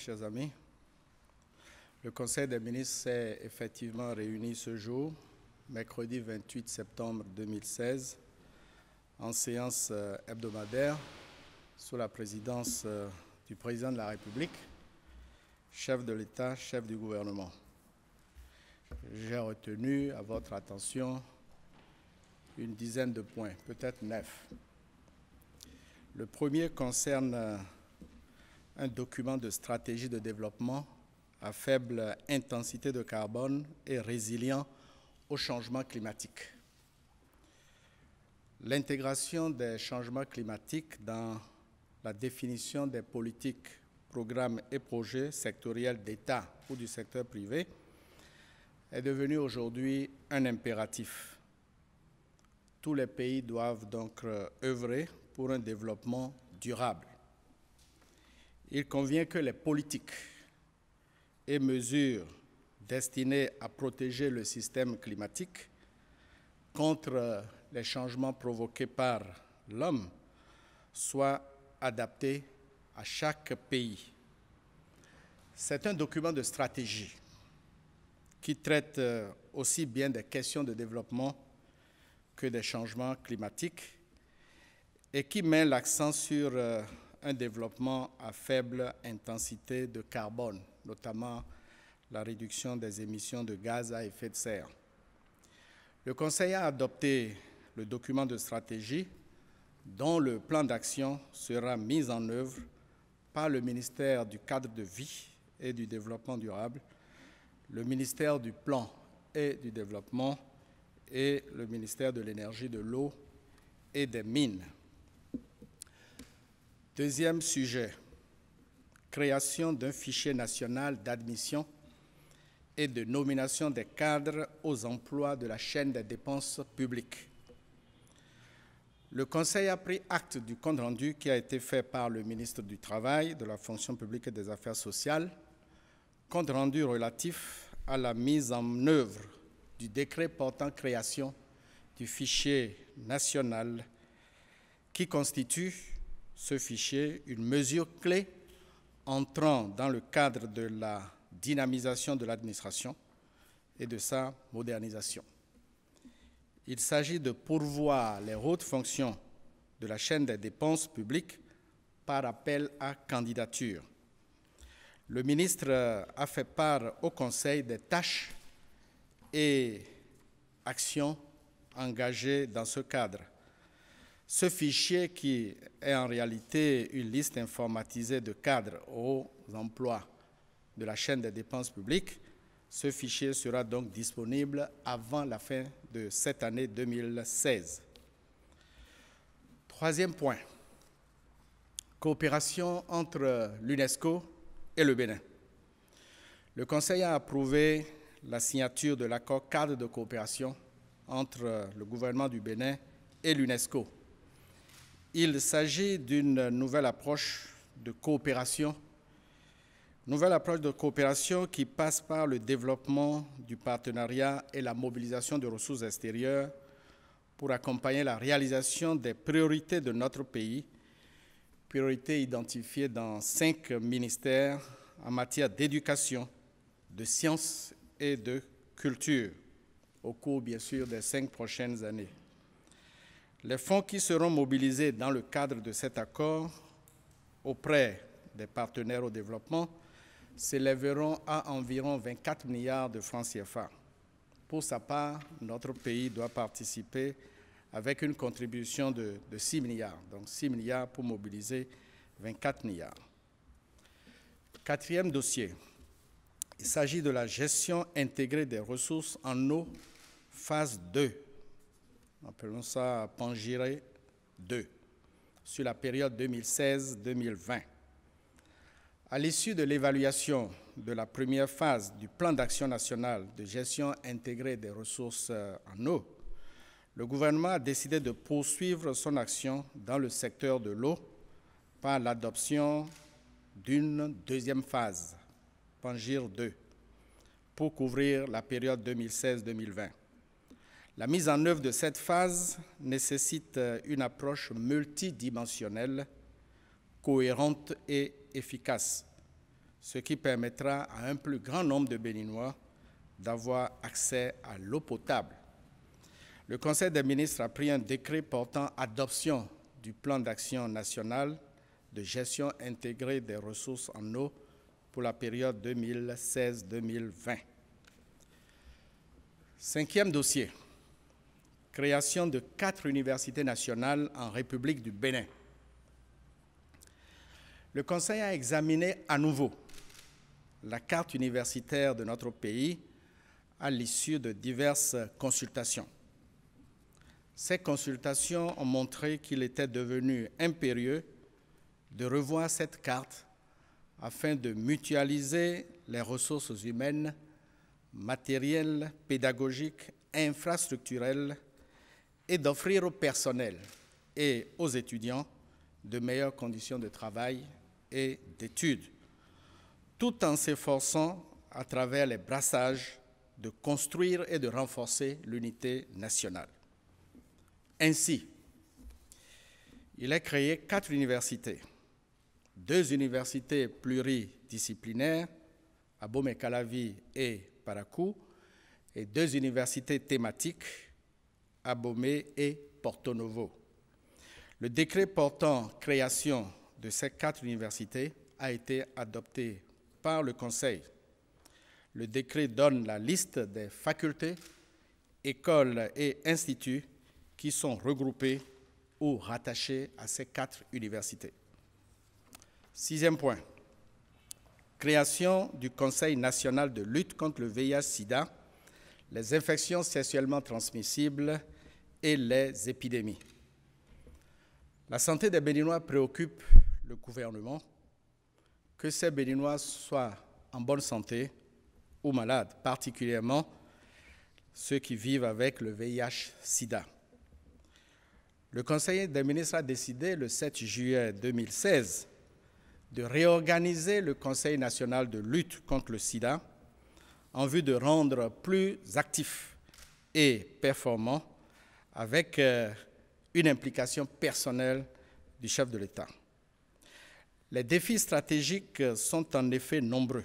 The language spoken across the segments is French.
chers amis. Le Conseil des ministres s'est effectivement réuni ce jour, mercredi 28 septembre 2016, en séance hebdomadaire, sous la présidence du président de la République, chef de l'État, chef du gouvernement. J'ai retenu à votre attention une dizaine de points, peut-être 9. Le premier concerne un document de stratégie de développement à faible intensité de carbone et résilient au changement climatique. L'intégration des changements climatiques dans la définition des politiques, programmes et projets sectoriels d'État ou du secteur privé est devenue aujourd'hui un impératif. Tous les pays doivent donc œuvrer pour un développement durable. Il convient que les politiques et mesures destinées à protéger le système climatique contre les changements provoqués par l'homme soient adaptées à chaque pays. C'est un document de stratégie qui traite aussi bien des questions de développement que des changements climatiques et qui met l'accent sur un développement à faible intensité de carbone, notamment la réduction des émissions de gaz à effet de serre. Le Conseil a adopté le document de stratégie dont le plan d'action sera mis en œuvre par le ministère du Cadre de vie et du Développement durable, le ministère du Plan et du Développement et le ministère de l'Énergie, de l'Eau et des Mines. Deuxième sujet, création d'un fichier national d'admission et de nomination des cadres aux emplois de la chaîne des dépenses publiques. Le Conseil a pris acte du compte-rendu qui a été fait par le ministre du Travail, de la Fonction publique et des Affaires sociales, compte-rendu relatif à la mise en œuvre du décret portant création du fichier national qui constitue ce fichier une mesure clé entrant dans le cadre de la dynamisation de l'administration et de sa modernisation. Il s'agit de pourvoir les hautes fonctions de la chaîne des dépenses publiques par appel à candidature. Le ministre a fait part au Conseil des tâches et actions engagées dans ce cadre. Ce fichier, qui est en réalité une liste informatisée de cadres aux emplois de la chaîne des dépenses publiques, ce fichier sera donc disponible avant la fin de cette année 2016. Troisième point, coopération entre l'UNESCO et le Bénin. Le Conseil a approuvé la signature de l'accord cadre de coopération entre le gouvernement du Bénin et l'UNESCO. Il s'agit d'une nouvelle approche de coopération qui passe par le développement du partenariat et la mobilisation de ressources extérieures pour accompagner la réalisation des priorités de notre pays, priorités identifiées dans 5 ministères en matière d'éducation, de sciences et de culture, au cours, bien sûr, des 5 prochaines années. Les fonds qui seront mobilisés dans le cadre de cet accord auprès des partenaires au développement s'élèveront à environ 24 milliards de francs CFA. Pour sa part, notre pays doit participer avec une contribution de 6 milliards, donc 6 milliards pour mobiliser 24 milliards. Quatrième dossier, il s'agit de la gestion intégrée des ressources en eau, phase 2. Appelons ça Pangiré 2, sur la période 2016-2020. À l'issue de l'évaluation de la première phase du plan d'action national de gestion intégrée des ressources en eau, le gouvernement a décidé de poursuivre son action dans le secteur de l'eau par l'adoption d'une deuxième phase, Pangir 2, pour couvrir la période 2016-2020. La mise en œuvre de cette phase nécessite une approche multidimensionnelle, cohérente et efficace, ce qui permettra à un plus grand nombre de Béninois d'avoir accès à l'eau potable. Le Conseil des ministres a pris un décret portant adoption du plan d'action national de gestion intégrée des ressources en eau pour la période 2016-2020. Cinquième dossier, création de 4 universités nationales en République du Bénin. Le Conseil a examiné à nouveau la carte universitaire de notre pays à l'issue de diverses consultations. Ces consultations ont montré qu'il était devenu impérieux de revoir cette carte afin de mutualiser les ressources humaines, matérielles, pédagogiques, infrastructurelles et d'offrir au personnel et aux étudiants de meilleures conditions de travail et d'études, tout en s'efforçant, à travers les brassages, de construire et de renforcer l'unité nationale. Ainsi, il est créé 4 universités, 2 universités pluridisciplinaires, Abomey-Calavi et Parakou, et 2 universités thématiques, Abomey et Porto Novo. Le décret portant création de ces 4 universités a été adopté par le Conseil. Le décret donne la liste des facultés, écoles et instituts qui sont regroupés ou rattachés à ces 4 universités. 6e point, création du Conseil national de lutte contre le VIH-Sida, les infections sexuellement transmissibles et les épidémies. La santé des Béninois préoccupe le gouvernement, que ces Béninois soient en bonne santé ou malades, particulièrement ceux qui vivent avec le VIH-Sida. Le Conseil des ministres a décidé le 7 juillet 2016 de réorganiser le Conseil national de lutte contre le sida en vue de rendre plus actif et performant avec une implication personnelle du chef de l'État. Les défis stratégiques sont en effet nombreux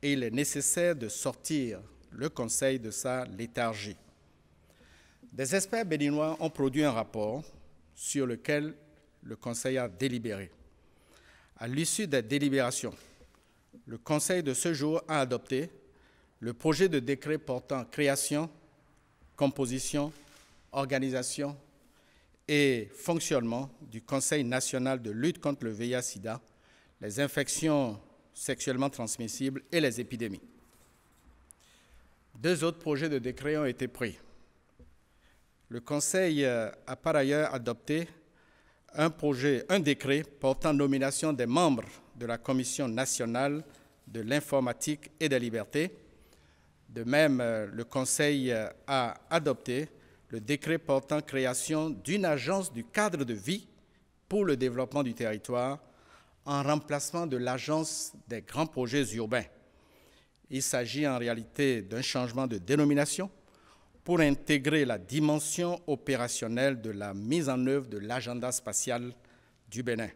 et il est nécessaire de sortir le Conseil de sa léthargie. Des experts béninois ont produit un rapport sur lequel le Conseil a délibéré. À l'issue des délibérations, le Conseil de ce jour a adopté le projet de décret portant création, composition, organisation et fonctionnement du Conseil national de lutte contre le VIH-Sida, les infections sexuellement transmissibles et les épidémies. 2 autres projets de décret ont été pris. Le Conseil a par ailleurs adopté un décret portant nomination des membres de la Commission nationale de l'informatique et des libertés. De même, le Conseil a adopté le décret portant création d'une agence du cadre de vie pour le développement du territoire en remplacement de l'agence des grands projets urbains. Il s'agit en réalité d'un changement de dénomination pour intégrer la dimension opérationnelle de la mise en œuvre de l'agenda spatial du Bénin.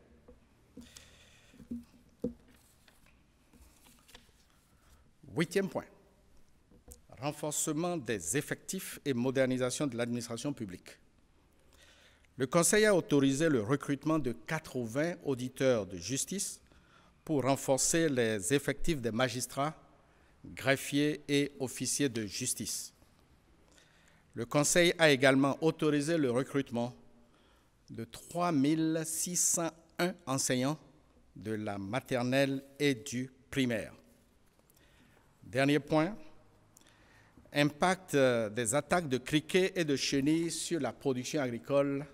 Huitième point, renforcement des effectifs et modernisation de l'administration publique. Le Conseil a autorisé le recrutement de 80 auditeurs de justice pour renforcer les effectifs des magistrats, greffiers et officiers de justice. Le Conseil a également autorisé le recrutement de 3 601 enseignants de la maternelle et du primaire. Dernier point, impact des attaques de criquets et de chenilles sur la production agricole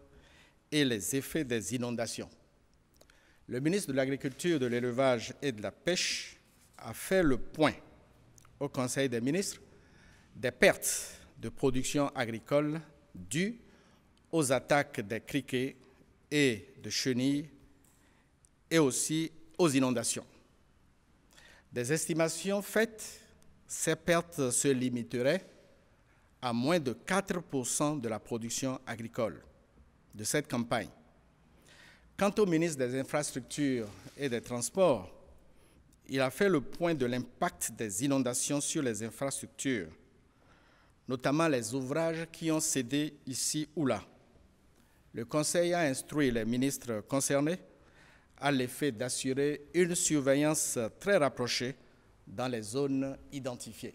et les effets des inondations. Le ministre de l'Agriculture, de l'Élevage et de la Pêche a fait le point au Conseil des ministres des pertes de production agricole dues aux attaques des criquets et de chenilles et aussi aux inondations. Des estimations faites, ces pertes se limiteraient à moins de 4% de la production agricole de cette campagne. Quant au ministre des Infrastructures et des Transports, il a fait le point de l'impact des inondations sur les infrastructures, notamment les ouvrages qui ont cédé ici ou là. Le Conseil a instruit les ministres concernés à l'effet d'assurer une surveillance très rapprochée dans les zones identifiées.